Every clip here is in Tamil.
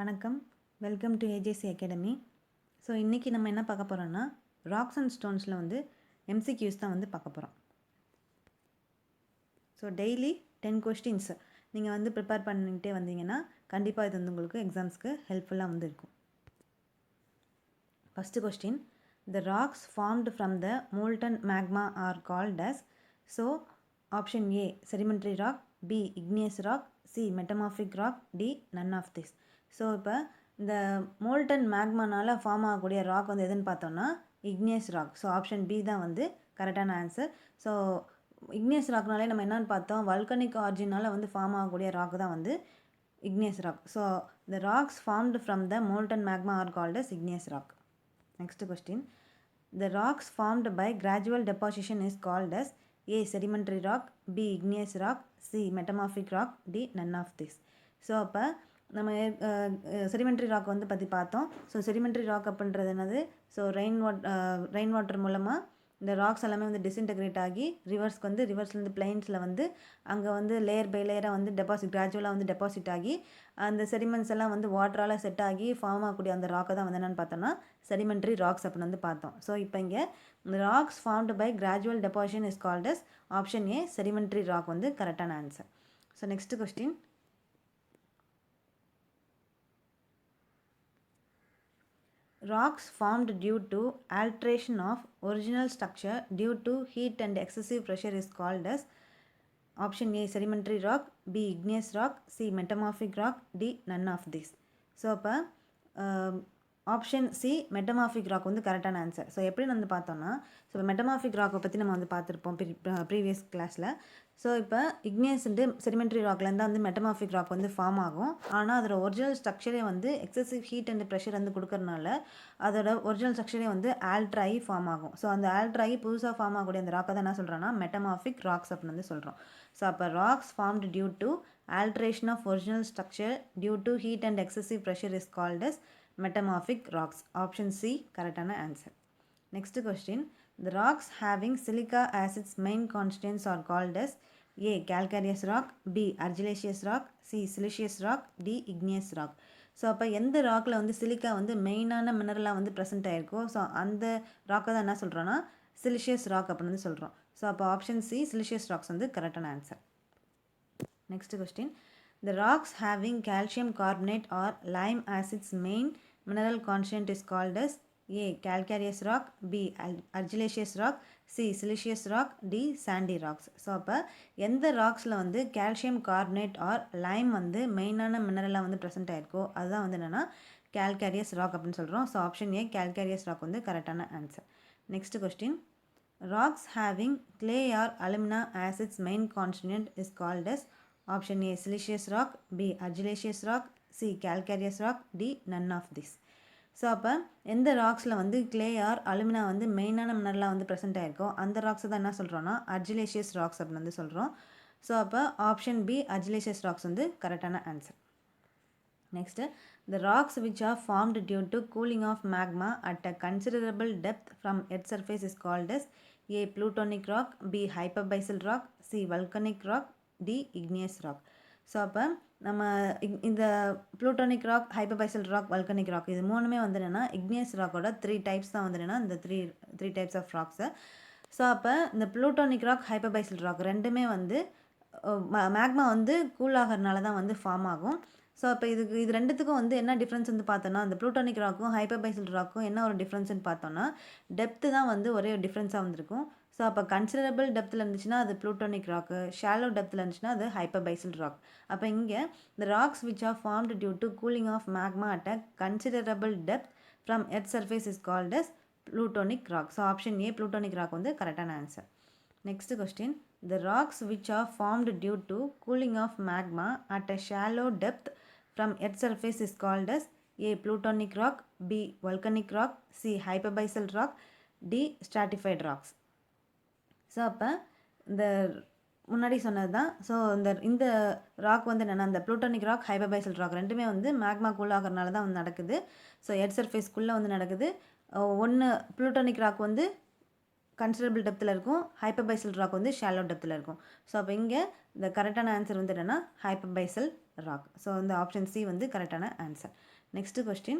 வணக்கம், welcome to AJC academy. So இன்றைக்கி நம்ம என்ன பார்க்க போகிறோன்னா, ராக்ஸ் அண்ட் ஸ்டோன்ஸில் வந்து எம்சிக்யூஸ் தான் வந்து பார்க்க போகிறோம். ஸோ டெய்லி 10 கொஸ்டின்ஸ் நீங்கள் வந்து ப்ரிப்பேர் பண்ணிக்கிட்டே வந்தீங்கன்னா கண்டிப்பாக இது வந்து உங்களுக்கு எக்ஸாம்ஸ்க்கு ஹெல்ப்ஃபுல்லாக வந்து இருக்கும். First question, the rocks formed from the molten magma are called as. So option A sedimentary rock, B igneous rock, C metamorphic rock, D none of this. So இப்போ இந்த மோல்டன் மேக்மானால் ஃபார்ம் ஆகக்கூடிய ராக் வந்து எதுன்னு பார்த்தோன்னா igneous rock. So option B தான் வந்து கரெக்டான ஆன்சர். ஸோ இக்னியஸ் ராக்னாலே நம்ம என்னென்னு பார்த்தோம், வல்கனிக் ஆர்ஜினால் வந்து ஃபார்ம் ஆகக்கூடிய ராக் தான் வந்து igneous rock. So the rocks formed from the molten magma are called as igneous rock. Next question, the rocks formed by gradual deposition is called as. A sedimentary rock, B igneous rock, C metamorphic rock, D none of this. So அப்போ நம்ம செடிமெண்ட்ரி ராக் வந்து பற்றி பார்த்தோம். ஸோ செடிமெண்ட்ரி ராக் அப்படின்றது என்னது, ஸோ ரெயின் வாட்டர் மூலமாக இந்த ராக்ஸ் எல்லாமே வந்து டிஸ்இன்டெகிரேட் ஆகி ரிவர்ஸ்க்கு வந்து ரிவர்ஸ்லேருந்து பிளைன்ஸில் வந்து அங்கே வந்து லேயர் பை லேயராக வந்து கிராஜுவலாக வந்து டெபாசிட் ஆகி அந்த செடிமெண்ட்ஸ் எல்லாம் வந்து வாட்டரால் செட் ஆகி ஃபார்ம் ஆகக்கூடிய அந்த ராக்கை தான் வந்து என்னென்னு பார்த்தோன்னா செடிமெண்ட்ரி ராக்ஸ் அப்படின்னு வந்து பார்த்தோம். ஸோ இப்போ இங்கே rocks formed by gradual deposition is called as option A sedimentary rock வந்து கரெக்டான answer. So next question, rocks formed due to alteration of original structure due to heat and excessive pressure is called as. Option A sedimentary rock, B igneous rock, C metamorphic rock, D none of this. So அப்போ ஆப்ஷன் சி மெட்டமார்பிக் ராக் வந்து கரெக்டான ஆன்சர். ஸோ எப்படின்னு வந்து பார்த்தோன்னா, ஸோ மெட்டமார்பிக் ராக்கை பற்றி நம்ம வந்து பார்த்துருப்போம் ப்ரீவியஸ் கிளாஸில். ஸோ இப்போ இக்னியஸ் வந்து செடிமெண்ட்ரி ராக்லேருந்து வந்து மெட்டமார்பிக் ராக் வந்து ஃபார்ம் ஆகும். ஆனால் அதோட ஒரிஜினல் ஸ்ட்ரக்சரே வந்து எக்ஸசிவ் ஹீட் அண்ட் ப்ரெஷர் வந்து கொடுக்கறனால அதோட ஒரிஜினல் ஸ்ட்ரக்சரே வந்து ஆல்ட்ராகி ஃபார்ம் ஆகும். ஸோ அந்த ஆல்ட்ராகி புதுசாக ஃபார்ம் ஆகக்கூடிய அந்த ராக்கை தான் என்ன சொல்கிறோன்னா மெட்டமார்பிக் ராக்ஸ் அப்படின்னு வந்து சொல்கிறோம். ஸோ அப்போ rocks formed due to alteration of original structure due to heat and excessive pressure is called as metamorphic rocks. Option C கரெக்டான answer. Next question, the rocks having silica as its main constituents are called as. A calcareous rock, B argillaceous rock, C siliceous rock, D igneous rock. So அப்போ எந்த ராக்கில் வந்து சிலிக்கா வந்து மெயினான மினரலாக வந்து ப்ரெசென்ட் ஆகிருக்கோ ஸோ அந்த ராக்கை தான் என்ன சொல்கிறோன்னா சிலிஷியஸ் ராக் அப்படின்னு வந்து சொல்கிறோம். ஸோ அப்போ ஆப்ஷன் சி சிலிஷியஸ் ராக்ஸ் வந்து கரெக்டான answer. Next question, the rocks having calcium carbonate or lime as its main mineral constituent is called as. A calcareous rock, B argillaceous rock, C siliceous rock, D sandy rocks. So அப்போ எந்த ராக்ஸில் வந்து கால்சியம் கார்பனேட் ஆர் லைம் வந்து மெயினான மினரலாக வந்து ப்ரெசென்ட் ஆகிருக்கோ அதுதான் வந்து என்னென்னா கால்காரியஸ் ராக் அப்படின்னு சொல்கிறோம். ஸோ ஆப்ஷன் ஏ கால்காரியஸ் ராக் வந்து கரெக்டான answer. Next question, rocks having clay or alumina as its main constituent is called as. Option A siliceous rock, B argillaceous rock, C calcareous rock, D none of this. So அப்போ எந்த ராக்ஸில் வந்து கிளே ஆர் அலுமினா வந்து மெயினான மினரலாக வந்து ப்ரெசென்ட் ஆகிருக்கோ அந்த ராக்ஸை தான் என்ன சொல்கிறோன்னா அர்ஜிலேஷியஸ் ராக்ஸ் அப்படின்னு வந்து சொல்கிறோம். ஸோ அப்போ ஆப்ஷன் பி அர்ஜிலேஷியஸ் ராக்ஸ் வந்து கரெக்டான answer. Next, the rocks which are formed due to cooling of magma at a considerable depth from earth surface is called as. A plutonic rock, B hyperbasal rock, C volcanic rock, D igneous rock. So அப்போ நம்ம இந்த plutonic rock, hypabyssal rock, volcanic rock இது மூணுமே வந்து என்னென்னா இக்னியஸ் ராக்கோட 3 டைப்ஸ் தான் வந்து என்னென்னா இந்த three types of rocks. So அப்போ இந்த ப்ளூட்டோனிக் ராக், ஹைப்பர்பைசல் ராக் ரெண்டுமே வந்து மேக்மா வந்து கூல் ஆகிறதுனால தான் வந்து ஃபார்ம் ஆகும். ஸோ அப்போ இது ரெண்டுத்துக்கும் வந்து என்ன டிஃப்ரென்ஸ் வந்து பார்த்தோன்னா, அந்த ப்ளூட்டோனிக் ராக்கும் ஹைப்பர்பைசல் ராக்கும் என்ன ஒரு டிஃப்ரென்ஸ்னு பார்த்தோன்னா டெப்த்து தான் வந்து ஒரே ஒரு டிஃப்ரென்ஸாக வந்துருக்கும். ஸோ அப்போ கன்சிடரபிள் டெப்த்தில் இருந்துச்சுன்னா அது ப்ளூட்டோனிக் ராக்கு, ஷாலோ டெப்த்தில் இருந்துச்சுன்னா அது ஹைப்பர்பைசல் ராக். அப்போ இங்கே இந்த rocks which are formed due to cooling of magma at a considerable depth from earth surface is called as plutonic rock. So option A plutonic rock வந்து கரெக்டான answer. Next question, the rocks which are formed due to cooling of magma at a shallow depth from earth surface is called as. A plutonic rock, B volcanic rock, C hyperbasal rock, D stratified rocks. So அப்போ இந்த முன்னாடி சொன்னது தான். ஸோ இந்த ராக் வந்து என்னென்னா இந்த ப்ளூட்டோனிக் ராக், ஹைப்பர்பைசல் ராக் ரெண்டுமே வந்து மேக்மா கூல் ஆகிறதுனால தான் வந்து நடக்குது. ஸோ எர்த் சர்ஃபேஸ்க்குள்ளே வந்து நடக்குது. ஒன்று ப்ளூட்டோனிக் ராக் வந்து கன்சிடரபிள் டெப்த்தில் இருக்கும், ஹைப்பர்பைசல் ராக் வந்து ஷாலோ டெப்த்தில் இருக்கும். ஸோ அப்போ இங்கே இந்த கரெக்டான ஆன்சர் வந்து என்னென்னா ஹைப்பர்பைசல் ராக். ஸோ இந்த ஆப்ஷன் சி வந்து கரெக்டான answer. Next question.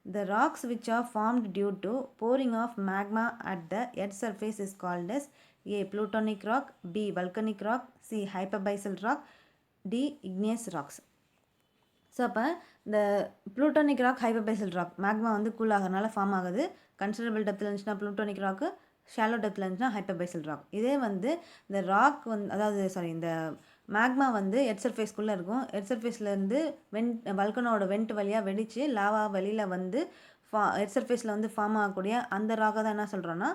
The rocks which are formed due to pouring of magma at the earth surface is called as A. Plutonic rock, B. Volcanic rock, C. Hyperbasal rock, D. Igneous rocks. So அப்போ இந்த ப்ளூட்டோனிக் ராக் ஹைப்பர்பேசல் ராக் மேக்மா வந்து கூல் ஆகிறனால ஃபார்ம் ஆகுது. கன்சிடரபிள் டெப்த்தில் இருந்துச்சுன்னா ப்ளூட்டோனிக் ராக்கு, ஷாலோ டெப்த்தில் இருந்துச்சுன்னா ஹைப்பர்பேசல் ராக். இதே வந்து இந்த ராக் வந்து இந்த மேக்மா வந்து எர்த் சர்ஃபேஸ்க்குள்ளே இருக்கும். எர்த் சர்ஃபேஸ்லேருந்து வல்கனோட வெண்ட் வழியாக வெடித்து லாவா வெளியில் வந்து எர்த் சர்ஃபேஸில் வந்து ஃபார்ம் ஆகக்கூடிய அந்த ராக்கை தான் என்ன சொல்கிறோன்னா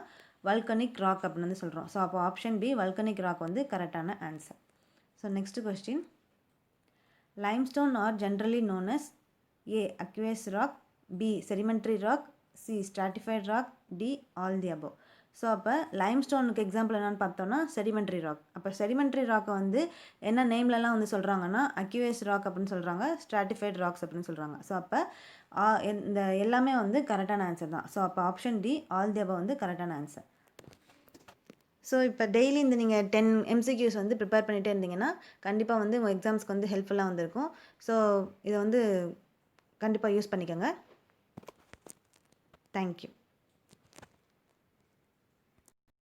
வல்கனிக் ராக் அப்படின்னு வந்து சொல்கிறோம். ஸோ அப்போ ஆப்ஷன் பி வல்கனிக் ராக் வந்து கரெக்டான answer. So next question. Limestone are generally known as A. Aqueous rock, B. Sedimentary rock, C. Stratified rock, D. All the above. So அப்போ லைம்ஸ்டோனுக்கு எக்ஸாம்பிள் என்னென்னு பார்த்தோன்னா செடிமெண்ட்ரி ராக். அப்போ செடிமெண்ட்ரி ராக்கை வந்து என்ன நேம்லலாம் வந்து சொல்கிறாங்கன்னா அக்யூஎஸ் ராக் அப்படின்னு சொல்கிறாங்க, ஸ்ட்ராட்டிஃபைட் ராக்ஸ் அப்படின்னு சொல்கிறாங்க. ஸோ அப்போ இந்த எல்லாமே வந்து கரெக்டான ஆன்சர் தான். ஸோ அப்போ option D all the above வந்து கரெக்டான ஆன்சர். ஸோ இப்போ டெய்லி இந்த நீங்கள் 10 MCQs வந்து ப்ரிப்பேர் பண்ணிகிட்டே இருந்தீங்கன்னா கண்டிப்பாக வந்து உங்கள் எக்ஸாம்ஸ்க்கு வந்து ஹெல்ப்ஃபுல்லாக வந்திருக்கும். ஸோ இதை வந்து கண்டிப்பாக யூஸ் பண்ணிக்கோங்க. தேங்க்யூ.